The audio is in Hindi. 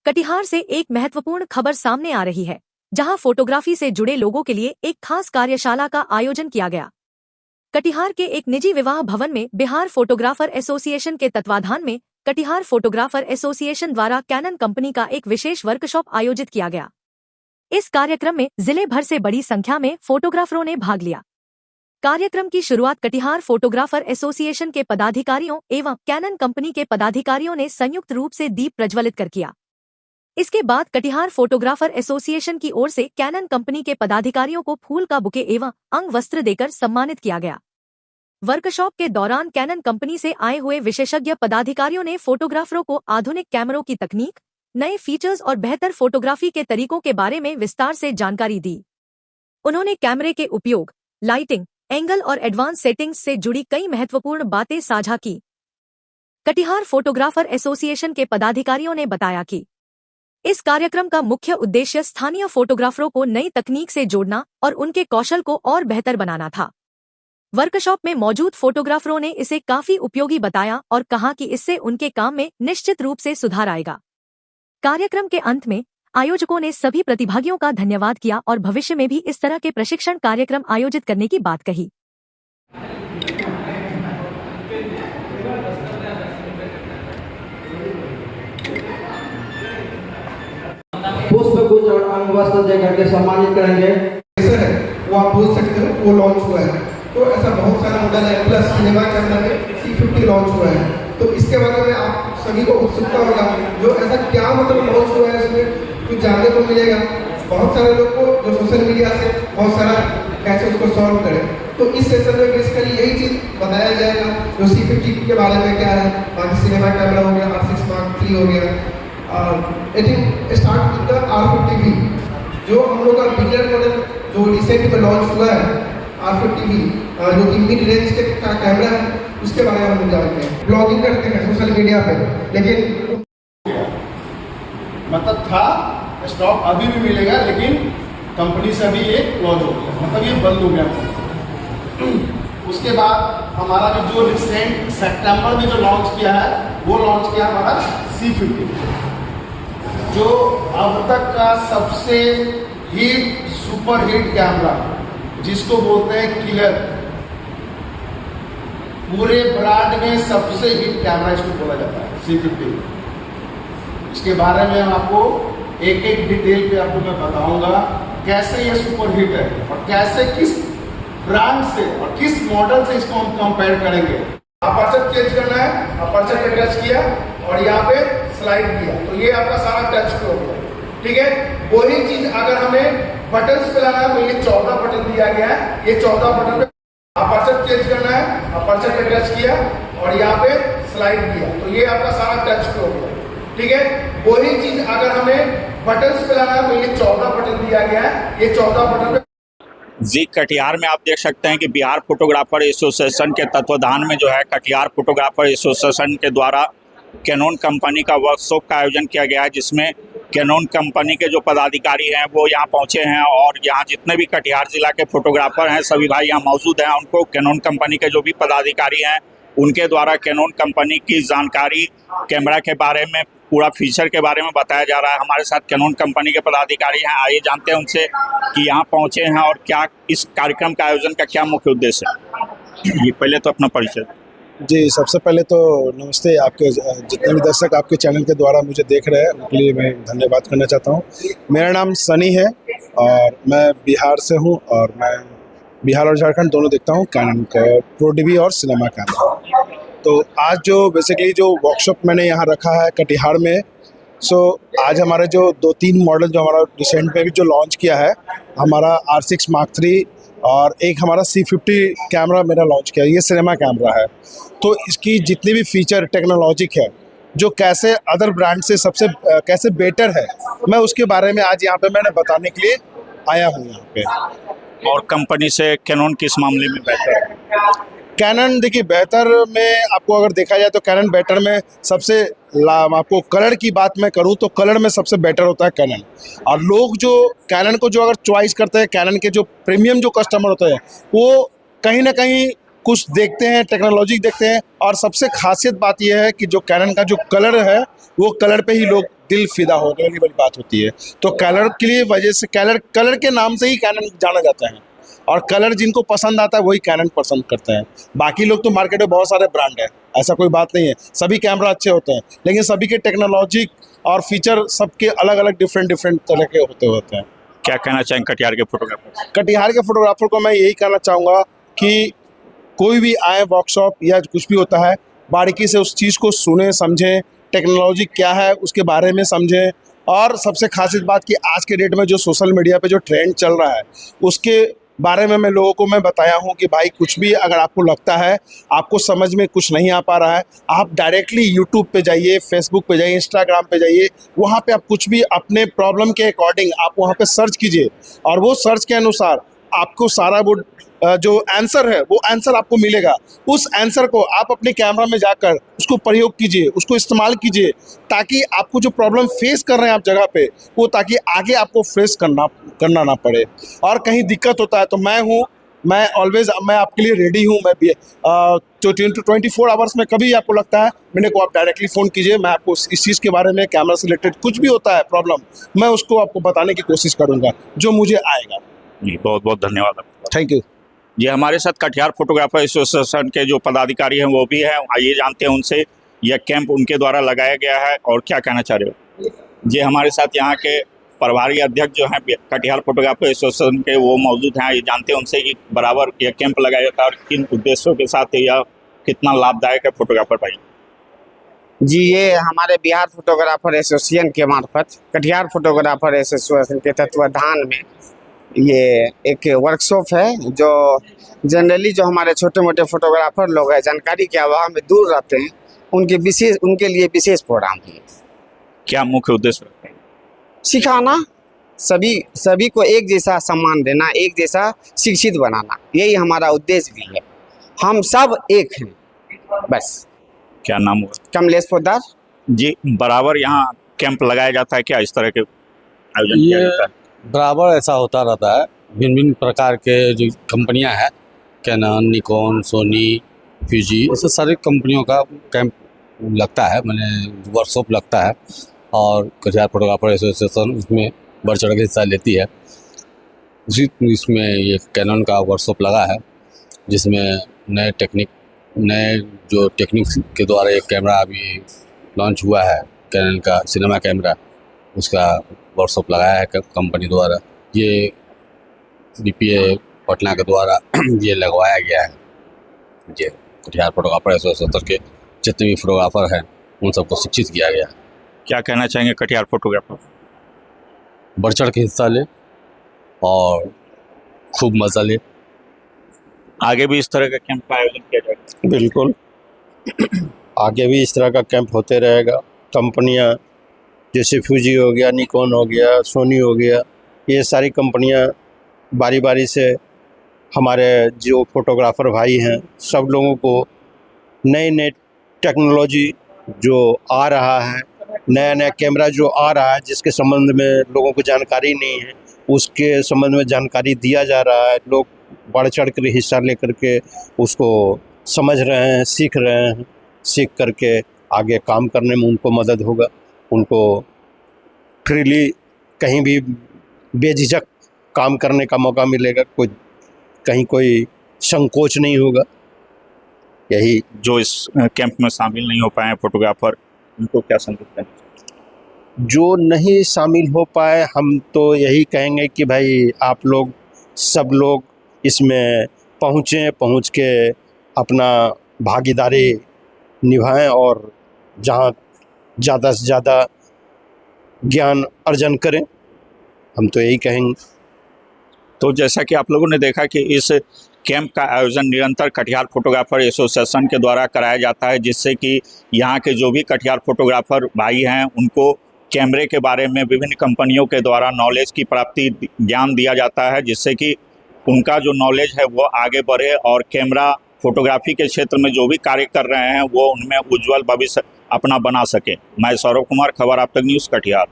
कटिहार से एक महत्वपूर्ण खबर सामने आ रही है, जहां फोटोग्राफी से जुड़े लोगों के लिए एक खास कार्यशाला का आयोजन किया गया। कटिहार के एक निजी विवाह भवन में बिहार फोटोग्राफर एसोसिएशन के तत्वाधान में कटिहार फोटोग्राफर एसोसिएशन द्वारा कैनन कंपनी का एक विशेष वर्कशॉप आयोजित किया गया। इस कार्यक्रम में जिले भर से बड़ी संख्या में फोटोग्राफरों ने भाग लिया। कार्यक्रम की शुरुआत कटिहार फोटोग्राफर एसोसिएशन के पदाधिकारियों एवं कैनन कंपनी के पदाधिकारियों ने संयुक्त रूप से दीप प्रज्वलित कर किया। इसके बाद कटिहार फोटोग्राफर एसोसिएशन की ओर से कैनन कंपनी के पदाधिकारियों को फूल का बुके एवं अंग वस्त्र देकर सम्मानित किया गया। वर्कशॉप के दौरान कैनन कंपनी से आए हुए विशेषज्ञ पदाधिकारियों ने फोटोग्राफरों को आधुनिक कैमरों की तकनीक, नए फीचर्स और बेहतर फोटोग्राफी के तरीकों के बारे में विस्तार से जानकारी दी। उन्होंने कैमरे के उपयोग, लाइटिंग, एंगल और एडवांस सेटिंग्स से जुड़ी कई महत्वपूर्ण बातें साझा की। कटिहार फोटोग्राफर एसोसिएशन के पदाधिकारियों ने बताया कि इस कार्यक्रम का मुख्य उद्देश्य स्थानीय फोटोग्राफरों को नई तकनीक से जोड़ना और उनके कौशल को और बेहतर बनाना था। वर्कशॉप में मौजूद फोटोग्राफरों ने इसे काफी उपयोगी बताया और कहा कि इससे उनके काम में निश्चित रूप से सुधार आएगा। कार्यक्रम के अंत में आयोजकों ने सभी प्रतिभागियों का धन्यवाद किया और भविष्य में भी इस तरह के प्रशिक्षण कार्यक्रम आयोजित करने की बात कही। पुष्पगुच्छ और अंग वस्त्र देकर के सम्मानित करेंगे। सर वो आप बोल सकते हो, वो लॉन्च हुआ है। तो ऐसा बहुत सारा मॉडल है, प्लस सिनेमा कैमरा में C50 लॉन्च हुआ है। तो इसके बारे में आप सभी को उत्सुकता होगा, जो ऐसा क्या मतलब लॉन्च हुआ है, इसमें कुछ जानने को मिलेगा। बहुत सारे लोग को जो सोशल मीडिया से बहुत सारा कैसे उसको सॉल्व करें, तो इस सेशन में बेसिकली यही चीज़ बताया जाएगा। जो C50 के बारे में क्या है, बाकी सिनेमा कैमरा हो गया, R6 Mark III हो गया। I think start with the R50V, जो हम लोग का बिगिनर मॉडल जो रिसेंट में लॉन्च हुआ है, R50V, जो कि मिड रेंज के का कैमरा है, उसके बारे में हम जानते हैं। ब्लॉगिंग करते हैं सोशल मीडिया पे, लेकिन मतलब था स्टॉक अभी भी मिलेगा, लेकिन कंपनी से अभी ये लॉन्च हो गया, मतलब ये बंद हो गया। उसके बाद हमारा भी जो रिसेंट सितंबर में जो लॉन्च किया है, वो लॉन्च किया हमारा C50, जो अब तक का सबसे हिट सुपर हिट कैमरा, जिसको बोलते हैं किलर, पूरे ब्रांड में सबसे हिट कैमरा इसको बोला जाता है C50। इसके बारे में हम आपको एक एक डिटेल पे आपको मैं बताऊंगा कैसे ये सुपर हिट है और कैसे किस ब्रांड से और किस मॉडल से इसको हम कंपेयर करेंगे। अपर्चर चेंज करना है, अपर्चर पे टच किया और यहाँ पे स्लाइड किया, तो ये आपका सारा टच पे हो गया। ठीक है, वही चीज अगर हमें बटन्स पे लाना है, तो ये 14 बटन दिया गया है। ये 14 बटन पे अपर्चर चेंज करना है, अपर्चर पे टच किया और यहाँ पे स्लाइड किया, तो ये आपका सारा टच पे हो गया। ठीक है, वही चीज अगर हमें बटन्स पे लाना है, तो ये 14 बटन दिया गया है। ये 14 बटन पे जी कटिहार में आप देख सकते हैं कि बिहार फोटोग्राफर एसोसिएशन के तत्वाधान में जो है कटिहार फोटोग्राफर एसोसिएशन के द्वारा कैनन कंपनी का वर्कशॉप का आयोजन किया गया है, जिसमें कैनन कंपनी के जो पदाधिकारी हैं वो यहाँ पहुँचे हैं और यहाँ जितने भी कटिहार जिला के फोटोग्राफर हैं सभी भाई यहाँ मौजूद हैं। उनको कैनन कंपनी के जो भी पदाधिकारी हैं उनके द्वारा कैनन कंपनी की जानकारी, कैमरा के बारे में, पूरा फीचर के बारे में बताया जा रहा है। हमारे साथ कैनन कंपनी के पदाधिकारी हैं, आइए जानते हैं उनसे कि यहाँ पहुँचे हैं और क्या इस कार्यक्रम का आयोजन का क्या मुख्य उद्देश्य है। ये पहले तो अपना परिचय। जी, सबसे पहले तो नमस्ते। आपके जितने भी दर्शक आपके चैनल के द्वारा मुझे देख रहे हैं उनके लिए मैं धन्यवाद करना चाहता हूँ। मेरा नाम सनी है और मैं बिहार से हूँ और मैं बिहार और झारखंड दोनों देखता हूँ कैनन का प्रो डीवी और सिनेमा कैमरा। तो आज जो बेसिकली जो वर्कशॉप मैंने यहाँ रखा है कटिहार में, आज हमारे जो 2-3 मॉडल जो हमारा रिसेंट में भी जो लॉन्च किया है, हमारा R6 Mark III और एक हमारा C50 कैमरा मेरा लॉन्च किया, ये सिनेमा कैमरा है। तो इसकी जितनी भी फीचर टेक्नोलॉजिक है जो कैसे अदर ब्रांड से सबसे कैसे बेटर है, मैं उसके बारे में आज यहाँ पे मैंने बताने के लिए आया हूँ यहाँ पे। और कंपनी से कैनन किस मामले में बेहतर है? कैनन देखिए बेहतर में आपको अगर देखा जाए तो कैनन बेटर में सबसे आपको कलर की बात मैं करूं तो कलर में सबसे बेटर होता है कैनन। और लोग जो कैनन को जो अगर चॉइस करते हैं, कैनन के जो प्रीमियम जो कस्टमर होते हैं वो कहीं ना कहीं कुछ देखते हैं, टेक्नोलॉजी देखते हैं। और सबसे खासियत बात यह है कि जो कैनन का जो कलर है वो कलर पे ही लोग दिल फिदा होने वाली बात होती है। तो कलर के लिए वजह से कलर के नाम से ही कैनन जाना जाता है, और कलर जिनको पसंद आता है वही कैनन पसंद करते हैं। बाकी लोग तो मार्केट में बहुत सारे ब्रांड है, ऐसा कोई बात नहीं है, सभी कैमरा अच्छे होते हैं, लेकिन सभी के टेक्नोलॉजी और फीचर सबके अलग अलग डिफरेंट तरह के होते हैं। क्या कहना चाहेंगे कटिहार के फोटोग्राफर? कटिहार के फोटोग्राफर को मैं यही कहना चाहूँगा कि कोई भी आए वर्कशॉप या कुछ भी होता है, बारीकी से उस चीज़ को सुने, समझें, टेक्नोलॉजी क्या है उसके बारे में समझें। और सबसे खासियत बात कि आज के डेट में जो सोशल मीडिया पे जो ट्रेंड चल रहा है उसके बारे में मैं लोगों को मैं बताया हूँ कि भाई कुछ भी अगर आपको लगता है आपको समझ में कुछ नहीं आ पा रहा है, आप डायरेक्टली यूट्यूब पे जाइए, फेसबुक पे जाइए, इंस्टाग्राम पे जाइए, वहाँ पे आप कुछ भी अपने प्रॉब्लम के अकॉर्डिंग आप वहाँ पे सर्च कीजिए, और वो सर्च के अनुसार आपको सारा वो जो आंसर है वो आंसर आपको मिलेगा। उस आंसर को आप अपने कैमरा में जाकर उसको प्रयोग कीजिए, उसको इस्तेमाल कीजिए, ताकि आपको जो प्रॉब्लम फेस कर रहे हैं आप जगह पे वो ताकि आगे आपको फेस करना ना पड़े। और कहीं दिक्कत होता है तो मैं ऑलवेज मैं आपके लिए रेडी हूँ। मैं भी तो 24 आवर्स में कभी आपको लगता है मेरे को आप डायरेक्टली फ़ोन कीजिए, मैं आपको इस चीज़ के बारे में, कैमरा से रिलेटेड कुछ भी होता है प्रॉब्लम, मैं उसको आपको बताने की कोशिश करूँगा जो मुझे आएगा। जी बहुत बहुत धन्यवाद आपका। Thank you. जी हमारे साथ कटिहार फोटोग्राफर एसोसिएशन के जो पदाधिकारी हैं वो भी हैं, आइए जानते हैं उनसे यह कैंप उनके द्वारा लगाया गया है और क्या कहना चाह रहे हो। जी हमारे साथ यहाँ के प्रभारी अध्यक्ष जो हैं कटिहार फोटोग्राफर एसोसिएशन के वो मौजूद हैं, आइए जानते हैं उनसे कि बराबर यह कैंप लगाया जाता है और किन उद्देश्यों के साथ यह कितना लाभदायक है फोटोग्राफर भाई। जी ये हमारे बिहार फोटोग्राफर एसोसिएशन के मार्फत कटिहार फोटोग्राफर एसोसिएशन के तत्वाधान में ये एक वर्कशॉप है जो जनरली जो हमारे छोटे मोटे फोटोग्राफर लोग हैं जानकारी के अभाव में दूर रहते हैं उनके लिए विशेष प्रोग्राम है। क्या मुख्य उद्देश्य रखते हैं? सिखाना, सभी को एक जैसा सम्मान देना, एक जैसा शिक्षित बनाना, यही हमारा उद्देश्य भी है। हम सब एक हैं बस। क्या नाम हुआ? कमलेश पोद्दार जी। बराबर यहाँ कैंप लगाया जाता है, क्या इस तरह के आयोजन किया जाता है? बराबर ऐसा होता रहता है। भिन्न भिन्न प्रकार के जो कंपनियां हैं, कैनन, निकॉन, सोनी, फ्यूजी, ऐसे सारी कंपनियों का कैंप लगता है, मैंने वर्कशॉप लगता है, और कटिहार फोटोग्राफर एसोसिएशन इसमें बढ़ चढ़ के हिस्सा लेती है। इसमें ये कैनन का वर्कशॉप लगा है जिसमें नए टेक्निक के द्वारा एक कैमरा अभी लॉन्च हुआ है, कैनन का सिनेमा कैमरा, उसका वर्कशॉप लगाया है कंपनी द्वारा। ये DPA पटना के द्वारा ये लगवाया गया है। ये कटिहार फोटोग्राफर एसोसिएशन के जितने भी फोटोग्राफर हैं उन सबको शिक्षित किया गया है। क्या कहना चाहेंगे कटिहार फोटोग्राफर? बढ़ चढ़ के हिस्सा ले और खूब मज़ा ले। आगे भी इस तरह का कैंप का आयोजन किया जाएगा? बिल्कुल आगे भी इस तरह का कैंप होते रहेगा। कंपनियां जैसे फ्यूजी हो गया, निकॉन हो गया, सोनी हो गया, ये सारी कंपनियां बारी बारी से हमारे जो फोटोग्राफर भाई हैं सब लोगों को नए टेक्नोलॉजी जो आ रहा है, नया कैमरा जो आ रहा है जिसके संबंध में लोगों को जानकारी नहीं है उसके संबंध में जानकारी दिया जा रहा है। लोग बढ़ चढ़ कर हिस्सा लेकर के उसको समझ रहे हैं, सीख रहे हैं। सीख करके आगे काम करने में उनको मदद होगा, उनको फ्रीली कहीं भी बेझिझक काम करने का मौका मिलेगा, कोई संकोच नहीं होगा। यही जो इस कैंप में शामिल नहीं हो पाए फोटोग्राफर, उनको क्या संदेश दें? जो नहीं शामिल हो पाए हम तो यही कहेंगे कि भाई आप लोग सब लोग इसमें पहुँच के अपना भागीदारी निभाएं और जहाँ ज़्यादा से ज़्यादा ज्ञान अर्जन करें, हम तो यही कहेंगे। तो जैसा कि आप लोगों ने देखा कि इस कैंप का आयोजन निरंतर कटिहार फोटोग्राफर एसोसिएशन के द्वारा कराया जाता है, जिससे कि यहाँ के जो भी कटिहार फोटोग्राफर भाई हैं उनको कैमरे के बारे में विभिन्न कंपनियों के द्वारा नॉलेज की प्राप्ति, ज्ञान दिया जाता है, जिससे कि उनका जो नॉलेज है वो आगे बढ़े और कैमरा फोटोग्राफी के क्षेत्र में जो भी कार्य कर रहे हैं वो उनमें उज्जवल भविष्य अपना बना सके। मैं सौरभ कुमार, खबर आप तक न्यूज़, कटिहार।